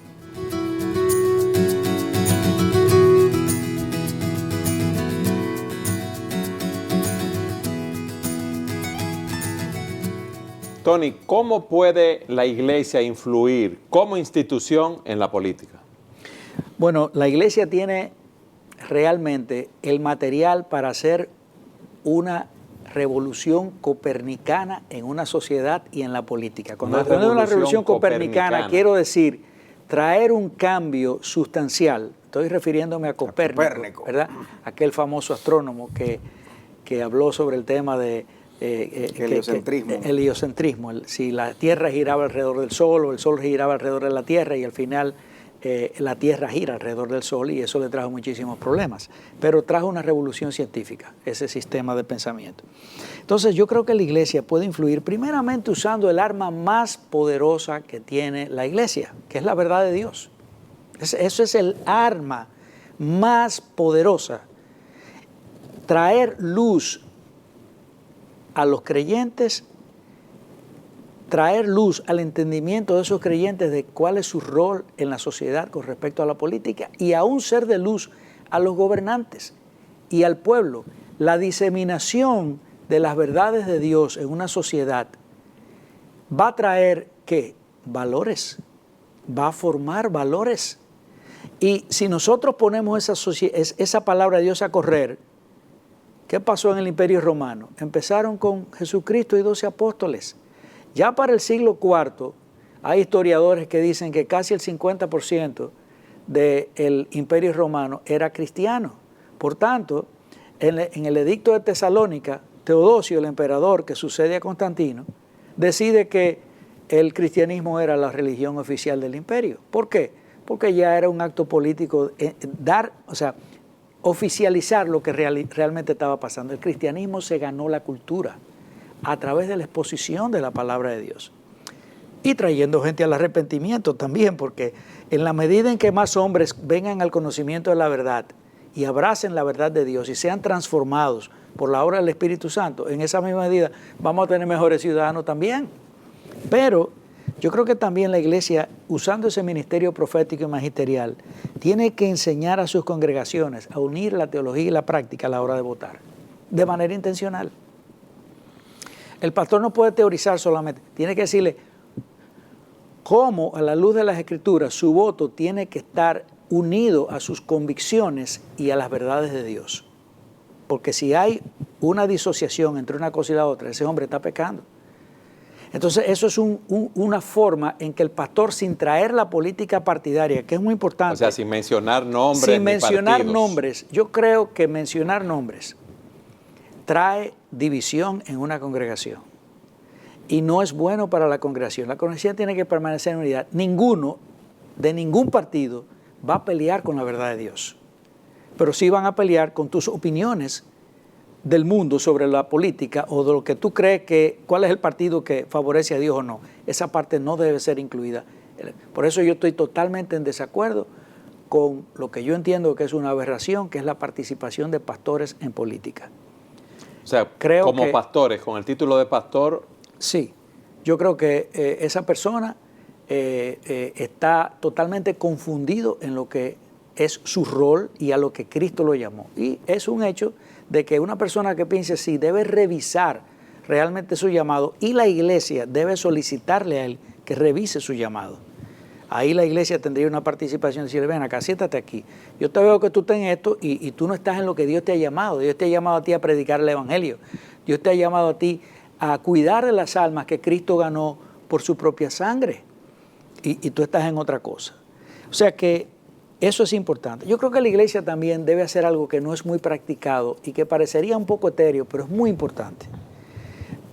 Tony, ¿cómo puede la iglesia influir como institución en la política? Bueno, la iglesia tiene realmente el material para hacer una revolución copernicana en una sociedad y en la política. Cuando hablamos de una revolución copernicana, quiero decir traer un cambio sustancial. Estoy refiriéndome a Copérnico, ¿verdad? Aquel famoso astrónomo que habló sobre el tema de heliocentrismo. El heliocentrismo, si la Tierra giraba alrededor del Sol o el Sol giraba alrededor de la Tierra, y al final la Tierra gira alrededor del Sol, y eso le trajo muchísimos problemas. Pero trajo una revolución científica, ese sistema de pensamiento. Entonces yo creo que la iglesia puede influir primeramente usando el arma más poderosa que tiene la iglesia, que es la verdad de Dios. Eso es el arma más poderosa. Traer luz a los creyentes, traer luz al entendimiento de esos creyentes de cuál es su rol en la sociedad con respecto a la política, y aún ser de luz a los gobernantes y al pueblo. La diseminación de las verdades de Dios en una sociedad va a traer, ¿qué? Valores, va a formar valores. Y si nosotros ponemos esa palabra de Dios a correr, ¿qué pasó en el Imperio Romano? Empezaron con Jesucristo y 12 apóstoles. Ya para el siglo IV hay historiadores que dicen que casi el 50% del Imperio Romano era cristiano. Por tanto, en el edicto de Tesalónica, Teodosio, el emperador que sucede a Constantino, decide que el cristianismo era la religión oficial del imperio. ¿Por qué? Porque ya era un acto político oficializar lo que realmente estaba pasando. El cristianismo se ganó la cultura a través de la exposición de la palabra de Dios. y trayendo gente al arrepentimiento también, porque en la medida en que más hombres vengan al conocimiento de la verdad y abracen la verdad de Dios y sean transformados por la obra del Espíritu Santo, en esa misma medida vamos a tener mejores ciudadanos también. Pero yo creo que también la iglesia, usando ese ministerio profético y magisterial, tiene que enseñar a sus congregaciones a unir la teología y la práctica a la hora de votar, de manera intencional. El pastor no puede teorizar solamente, tiene que decirle cómo, a la luz de las Escrituras, su voto tiene que estar unido a sus convicciones y a las verdades de Dios. Porque si hay una disociación entre una cosa y la otra, ese hombre está pecando. Entonces eso es una forma en que el pastor, sin traer la política partidaria, que es muy importante. O sea, sin mencionar nombres. Sin mencionar nombres. Yo creo que mencionar nombres trae división en una congregación. Y no es bueno para la congregación. La congregación tiene que permanecer en unidad. Ninguno, de ningún partido, va a pelear con la verdad de Dios. Pero sí van a pelear con tus opiniones del mundo sobre la política o de lo que tú crees que, cuál es el partido que favorece a Dios o no. Esa parte no debe ser incluida. Por eso yo estoy totalmente en desacuerdo con lo que yo entiendo que es una aberración, que es la participación de pastores en política. O sea, como pastores, con el título de pastor. Sí, yo creo que esa persona está totalmente confundido en lo que es su rol y a lo que Cristo lo llamó. Y es un hecho de que una persona que piense así debe revisar realmente su llamado y la iglesia debe solicitarle a él que revise su llamado. Ahí la iglesia tendría una participación, decirle, ven acá, siéntate aquí. Yo te veo que tú estás en esto y tú no estás en lo que Dios te ha llamado. Dios te ha llamado a ti a predicar el evangelio. Dios te ha llamado a ti a cuidar de las almas que Cristo ganó por su propia sangre. Y tú estás en otra cosa. O sea que eso es importante. Yo creo que la iglesia también debe hacer algo que no es muy practicado y que parecería un poco etéreo, pero es muy importante.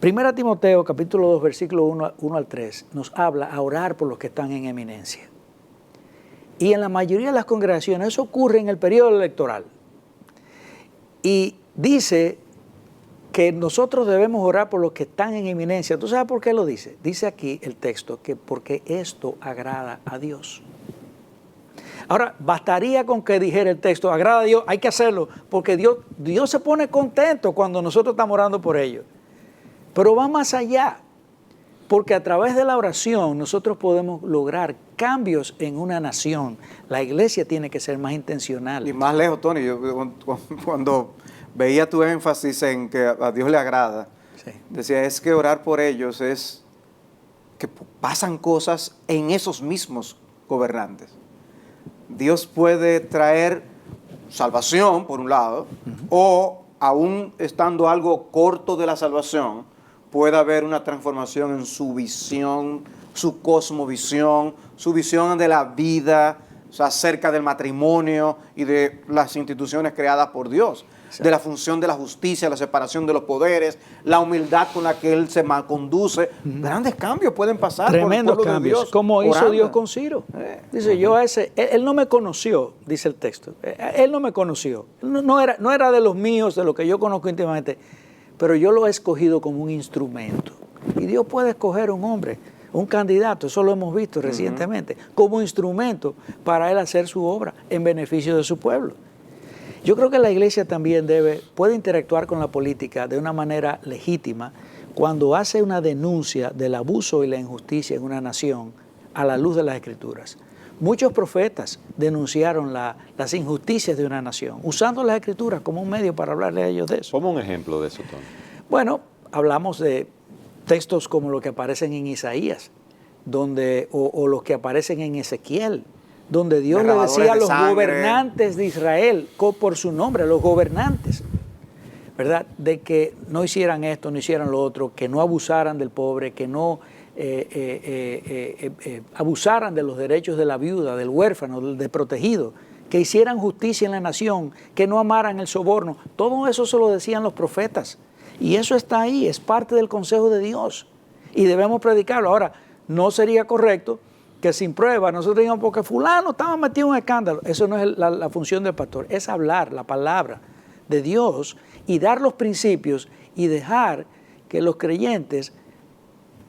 1 Timoteo, capítulo 2, versículo 1 al 3, nos habla a orar por los que están en eminencia. Y en la mayoría de las congregaciones eso ocurre en el periodo electoral. Y dice que nosotros debemos orar por los que están en eminencia. ¿Tú sabes por qué lo dice? Dice aquí el texto que porque esto agrada a Dios. Ahora, bastaría con que dijera el texto, agrada a Dios, hay que hacerlo, porque Dios se pone contento cuando nosotros estamos orando por ellos. Pero va más allá, porque a través de la oración nosotros podemos lograr cambios en una nación. La iglesia tiene que ser más intencional. Y más lejos, Tony, yo cuando veía tu énfasis en que a Dios le agrada, sí, decía, es que orar por ellos es que pasan cosas en esos mismos gobernantes. Dios puede traer salvación, por un lado, o aún estando algo corto de la salvación, puede haber una transformación en su visión, su cosmovisión, su visión de la vida, o sea, acerca del matrimonio y de las instituciones creadas por Dios, sí, de la función de la justicia, la separación de los poderes, la humildad con la que Él se conduce. Grandes cambios pueden pasar. Tremendos por el pueblo cambios, de Dios, como orando. Hizo Dios con Ciro. Dice, yo a ese, él no me conoció, dice el texto, él no me conoció, no era de los míos, de lo que yo conozco íntimamente, pero yo lo he escogido como un instrumento. Y Dios puede escoger un hombre, un candidato, eso lo hemos visto recientemente, como instrumento para Él hacer su obra en beneficio de su pueblo. Yo creo que la iglesia también puede interactuar con la política de una manera legítima cuando hace una denuncia del abuso y la injusticia en una nación a la luz de las Escrituras. Muchos profetas denunciaron las injusticias de una nación, usando las Escrituras como un medio para hablarle a ellos de eso. ¿Cómo un ejemplo de eso, Tony? Bueno, hablamos de textos como los que aparecen en Isaías, o los que aparecen en Ezequiel, donde Dios le decía a los gobernantes de Israel, por su nombre, los gobernantes, ¿verdad?, de que no hicieran esto, no hicieran lo otro, que no abusaran del pobre, que no abusaran de los derechos de la viuda, del huérfano, del desprotegido, que hicieran justicia en la nación, que no amaran el soborno. Todo eso se lo decían los profetas. Y eso está ahí, es parte del consejo de Dios. Y debemos predicarlo. Ahora, no sería correcto que sin prueba nosotros digamos, porque fulano estaba metido en un escándalo. Eso no es la función del pastor, es hablar la palabra de Dios y dar los principios y dejar que los creyentes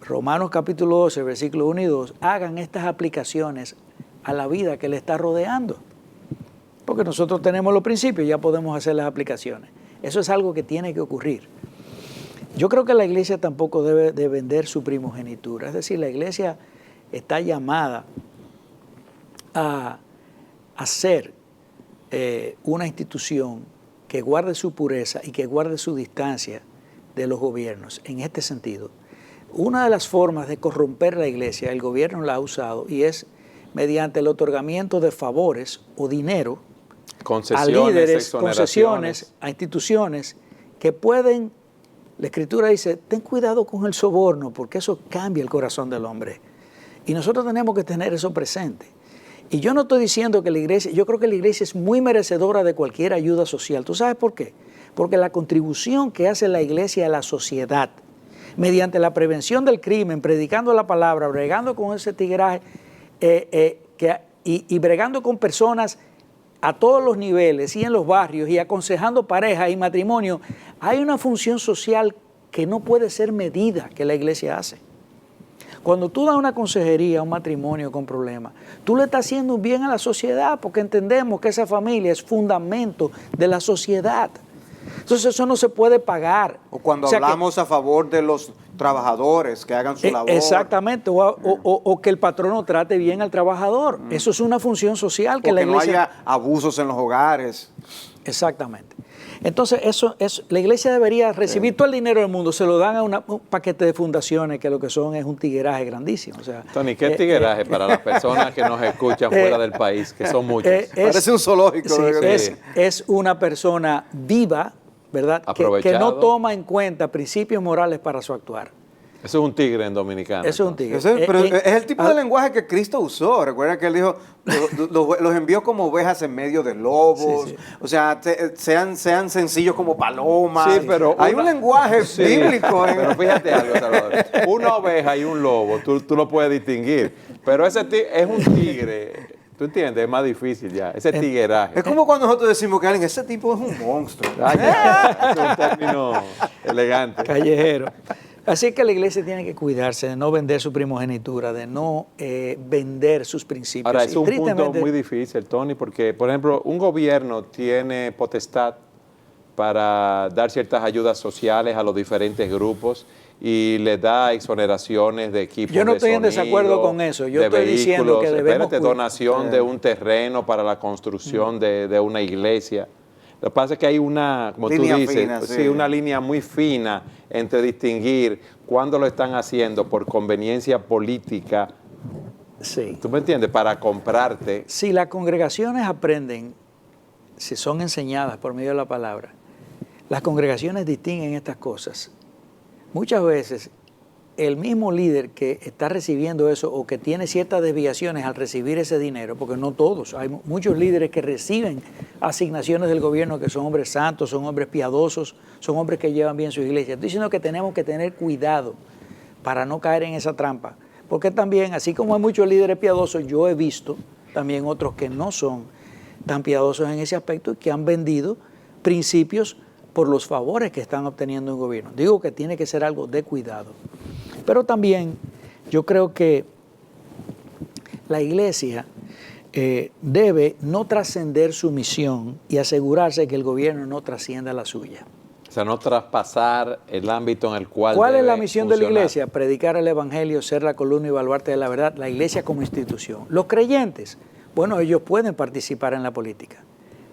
Romanos capítulo 12, versículos 1 y 2, hagan estas aplicaciones a la vida que le está rodeando. Porque nosotros tenemos los principios, ya podemos hacer las aplicaciones. Eso es algo que tiene que ocurrir. Yo creo que la iglesia tampoco debe de vender su primogenitura. Es decir, la iglesia está llamada a ser una institución que guarde su pureza y que guarde su distancia de los gobiernos. En este sentido, una de las formas de corromper la iglesia, el gobierno la ha usado, y es mediante el otorgamiento de favores o dinero a líderes, concesiones, a instituciones que pueden, la Escritura dice, ten cuidado con el soborno porque eso cambia el corazón del hombre. Y nosotros tenemos que tener eso presente. Y yo no estoy diciendo que la iglesia, yo creo que la iglesia es muy merecedora de cualquier ayuda social. ¿Tú sabes por qué? Porque la contribución que hace la iglesia a la sociedad, mediante la prevención del crimen, predicando la palabra, bregando con ese tigraje y bregando con personas a todos los niveles y en los barrios y aconsejando parejas y matrimonio, hay una función social que no puede ser medida que la iglesia hace. Cuando tú das una consejería a un matrimonio con problemas, tú le estás haciendo un bien a la sociedad porque entendemos que esa familia es fundamento de la sociedad. Entonces eso no se puede pagar. O cuando hablamos a favor de los trabajadores que hagan su labor. Exactamente, o que el patrono trate bien al trabajador. Eso es una función social que la iglesia... no haya abusos en los hogares. Exactamente. Entonces la iglesia debería recibir todo el dinero del mundo, se lo dan a un paquete de fundaciones que lo que son es un tigueraje grandísimo. O sea, Tony, ¿qué tigueraje para las personas que nos escuchan fuera del país, que son muchos? Parece un zoológico. Sí, es una persona viva, ¿verdad? Que no toma en cuenta principios morales para su actuar. Eso es un tigre en dominicano. Eso es un tigre. Pero es el tipo de lenguaje que Cristo usó. Recuerda que él dijo, los envió como ovejas en medio de lobos. Sí. O sea, sean sencillos como palomas. Sí, pero hay un lenguaje bíblico. Pero fíjate algo, Salvador. Una oveja y un lobo, tú lo puedes distinguir. Pero ese es un tigre. ¿Tú entiendes? Es más difícil ya. Ese tigueraje. Es como cuando nosotros decimos que alguien, ese tipo es un monstruo. Es un término elegante. Callejero. Así que la iglesia tiene que cuidarse de no vender su primogenitura, de no vender sus principios. Ahora, es un punto muy difícil, Tony, porque, por ejemplo, un gobierno tiene potestad para dar ciertas ayudas sociales a los diferentes grupos y le da exoneraciones de equipos de sonido. Yo no estoy en desacuerdo con eso. Yo estoy diciendo que debemos... donación de un terreno para la construcción de una iglesia. Lo que pasa es que hay una, como línea tú dices, fina, sí, una línea muy fina entre distinguir cuándo lo están haciendo por conveniencia política. Sí. ¿Tú me entiendes? Para comprarte. Si las congregaciones aprenden, si son enseñadas por medio de la palabra, las congregaciones distinguen estas cosas. Muchas veces el mismo líder que está recibiendo eso o que tiene ciertas desviaciones al recibir ese dinero, porque no todos, hay muchos líderes que reciben asignaciones del gobierno que son hombres santos, son hombres piadosos, son hombres que llevan bien su iglesia. Estoy diciendo que tenemos que tener cuidado para no caer en esa trampa, porque también, así como hay muchos líderes piadosos, yo he visto también otros que no son tan piadosos en ese aspecto y que han vendido principios por los favores que están obteniendo un gobierno. Digo que tiene que ser algo de cuidado. Pero también yo creo que la iglesia debe no trascender su misión y asegurarse que el gobierno no trascienda la suya. O sea, no traspasar el ámbito en el cual ¿Cuál es la misión de la iglesia? Predicar el evangelio, ser la columna y baluarte de la verdad. La iglesia como institución. Los creyentes, bueno, ellos pueden participar en la política,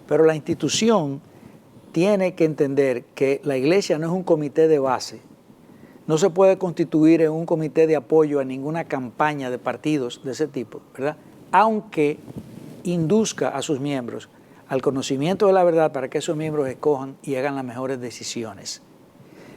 pero la institución tiene que entender que la iglesia no es un comité de base. No se puede constituir en un comité de apoyo a ninguna campaña de partidos de ese tipo, ¿verdad? Aunque induzca a sus miembros al conocimiento de la verdad para que esos miembros escojan y hagan las mejores decisiones.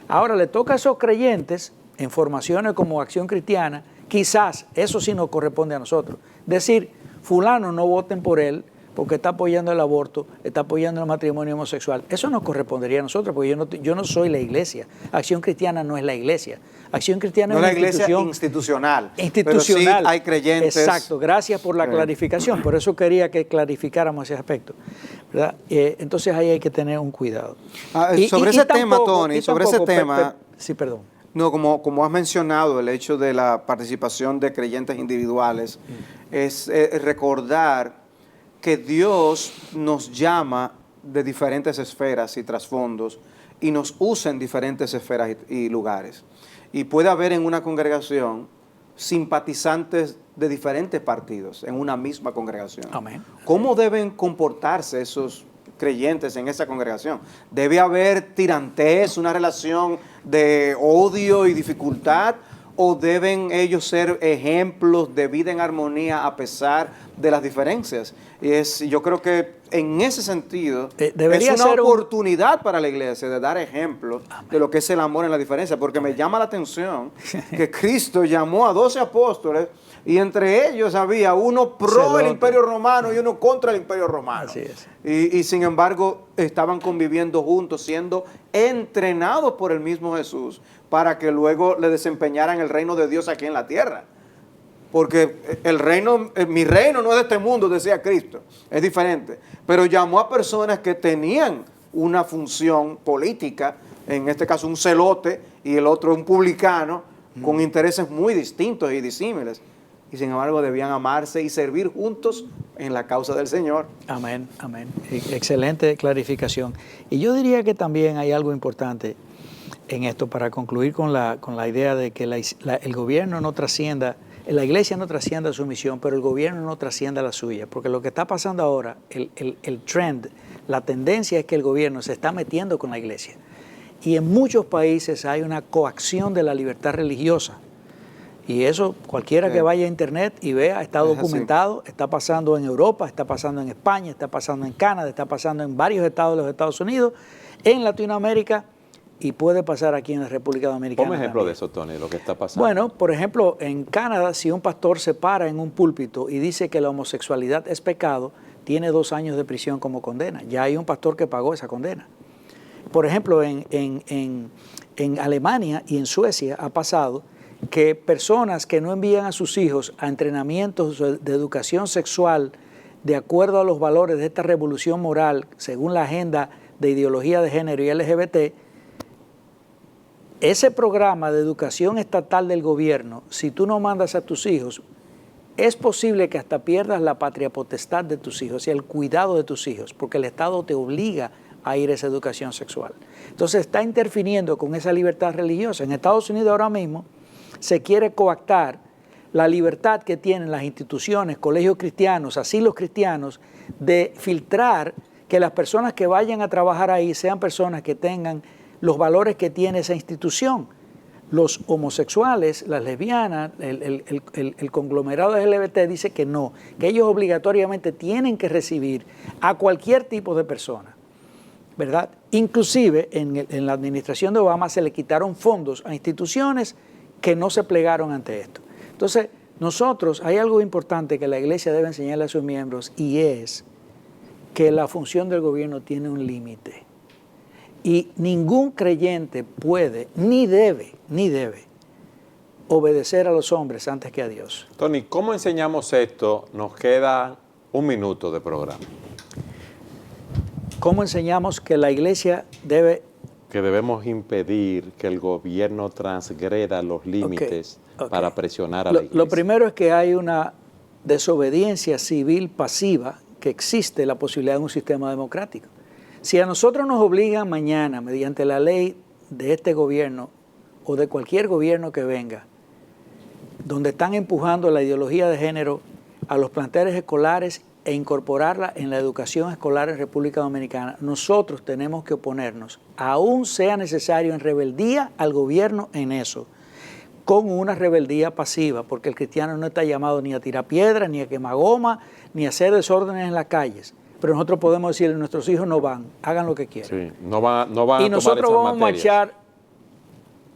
Ahora le toca a esos creyentes en formaciones como Acción Cristiana, quizás, eso sí nos corresponde a nosotros, decir, fulano no voten por él porque está apoyando el aborto, está apoyando el matrimonio homosexual. Eso nos correspondería a nosotros, porque yo no soy la iglesia. Acción Cristiana no es la iglesia. Acción Cristiana es una institución institucional. Institucional. Pero sí hay creyentes. Exacto, gracias por la clarificación. Por eso quería que clarificáramos ese aspecto, ¿verdad? Entonces ahí hay que tener un cuidado. Sobre ese tema, Tony, sobre ese tema... Sí, perdón. No, como has mencionado, el hecho de la participación de creyentes individuales es recordar que Dios nos llama de diferentes esferas y trasfondos y nos usa en diferentes esferas y lugares. Y puede haber en una congregación simpatizantes de diferentes partidos en una misma congregación. Amén. ¿Cómo deben comportarse esos creyentes en esa congregación? ¿Debe haber tirantez, una relación de odio y dificultad? ¿O deben ellos ser ejemplos de vida en armonía a pesar de las diferencias? Yo creo que en ese sentido debería es una ser oportunidad para la iglesia de dar ejemplos de lo que es el amor en la diferencia, porque me llama la atención que Cristo llamó a 12 apóstoles y entre ellos había uno pro el Imperio Romano y uno contra el Imperio Romano. Así es. Y sin embargo estaban conviviendo juntos, siendo entrenados por el mismo Jesús para que luego le desempeñaran el reino de Dios aquí en la tierra. Porque mi reino no es de este mundo, decía Cristo, es diferente. Pero llamó a personas que tenían una función política, en este caso un celote y el otro un publicano, con intereses muy distintos y disímiles. Y sin embargo debían amarse y servir juntos en la causa del Señor. Amén, amén. Excelente clarificación. Y yo diría que también hay algo importante en esto para concluir con la idea de que el gobierno no trascienda, la iglesia no trascienda su misión, pero el gobierno no trascienda la suya. Porque lo que está pasando ahora, el trend, la tendencia es que el gobierno se está metiendo con la iglesia. Y en muchos países hay una coacción de la libertad religiosa. Y eso cualquiera que vaya a internet y vea, está documentado, está pasando en Europa, está pasando en España, está pasando en Canadá, está pasando en varios estados de los Estados Unidos, en Latinoamérica y puede pasar aquí en la República Dominicana. Ponme ejemplo también de eso, Tony, lo que está pasando. Bueno, por ejemplo, en Canadá, si un pastor se para en un púlpito y dice que la homosexualidad es pecado, tiene 2 años de prisión como condena. Ya hay un pastor que pagó esa condena. Por ejemplo, en Alemania y en Suecia ha pasado que personas que no envían a sus hijos a entrenamientos de educación sexual de acuerdo a los valores de esta revolución moral, según la agenda de ideología de género y LGBT, ese programa de educación estatal del gobierno, si tú no mandas a tus hijos, es posible que hasta pierdas la patria potestad de tus hijos y el cuidado de tus hijos, porque el Estado te obliga a ir a esa educación sexual. Entonces está interfiriendo con esa libertad religiosa. En Estados Unidos ahora mismo se quiere coactar la libertad que tienen las instituciones, colegios cristianos, asilos cristianos, de filtrar que las personas que vayan a trabajar ahí sean personas que tengan los valores que tiene esa institución. Los homosexuales, las lesbianas, el conglomerado de LGBT dice que no, que ellos obligatoriamente tienen que recibir a cualquier tipo de persona, ¿verdad? Inclusive en la administración de Obama se le quitaron fondos a instituciones que no se plegaron ante esto. Entonces, nosotros, hay algo importante que la iglesia debe enseñarle a sus miembros y es que la función del gobierno tiene un límite. Y ningún creyente puede, ni debe obedecer a los hombres antes que a Dios. Tony, ¿cómo enseñamos esto? Nos queda 1 minuto de programa. ¿Cómo enseñamos que la iglesia debe... Que debemos impedir que el gobierno transgreda los límites para presionar a la iglesia? Lo primero es que hay una desobediencia civil pasiva, que existe la posibilidad de un sistema democrático. Si a nosotros nos obligan mañana, mediante la ley de este gobierno o de cualquier gobierno que venga, donde están empujando la ideología de género a los planteles escolares e incorporarla en la educación escolar en República Dominicana, nosotros tenemos que oponernos, aún sea necesario en rebeldía al gobierno en eso, con una rebeldía pasiva, porque el cristiano no está llamado ni a tirar piedras, ni a quemar goma, ni a hacer desórdenes en las calles. Pero nosotros podemos decirle, nuestros hijos no van, hagan lo que quieran. Sí, no van a tomar y nosotros esas vamos a materias. marchar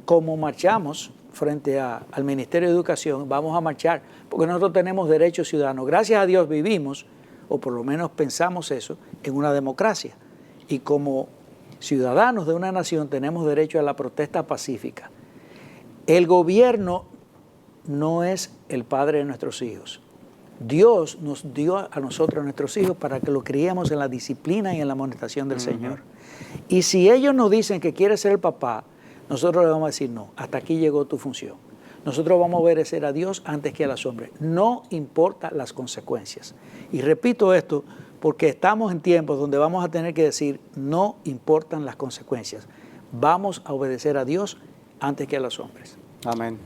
como marchamos frente al Ministerio de Educación, vamos a marchar, porque nosotros tenemos derechos ciudadanos. Gracias a Dios vivimos, o por lo menos pensamos eso, en una democracia. Y como ciudadanos de una nación tenemos derecho a la protesta pacífica. El gobierno no es el padre de nuestros hijos. Dios nos dio a nosotros, a nuestros hijos, para que lo criemos en la disciplina y en la amonestación del Señor. Y si ellos nos dicen que quiere ser el papá, nosotros le vamos a decir no, hasta aquí llegó tu función. Nosotros vamos a obedecer a Dios antes que a los hombres. No importa las consecuencias. Y repito esto porque estamos en tiempos donde vamos a tener que decir no importan las consecuencias. Vamos a obedecer a Dios antes que a los hombres. Amén.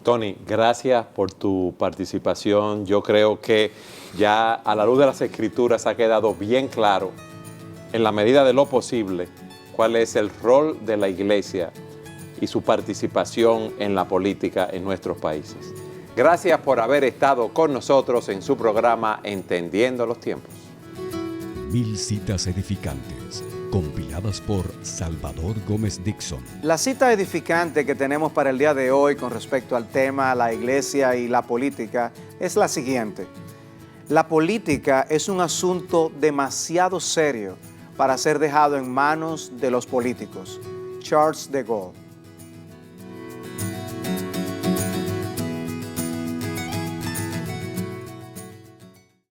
Tony, gracias por tu participación. Yo creo que ya a la luz de las Escrituras ha quedado bien claro, en la medida de lo posible, cuál es el rol de la Iglesia y su participación en la política en nuestros países. Gracias por haber estado con nosotros en su programa Entendiendo los Tiempos. 1000 citas edificantes, compiladas por Salvador Gómez Dixon. La cita edificante que tenemos para el día de hoy con respecto al tema, la iglesia y la política, es la siguiente. La política es un asunto demasiado serio para ser dejado en manos de los políticos. Charles de Gaulle.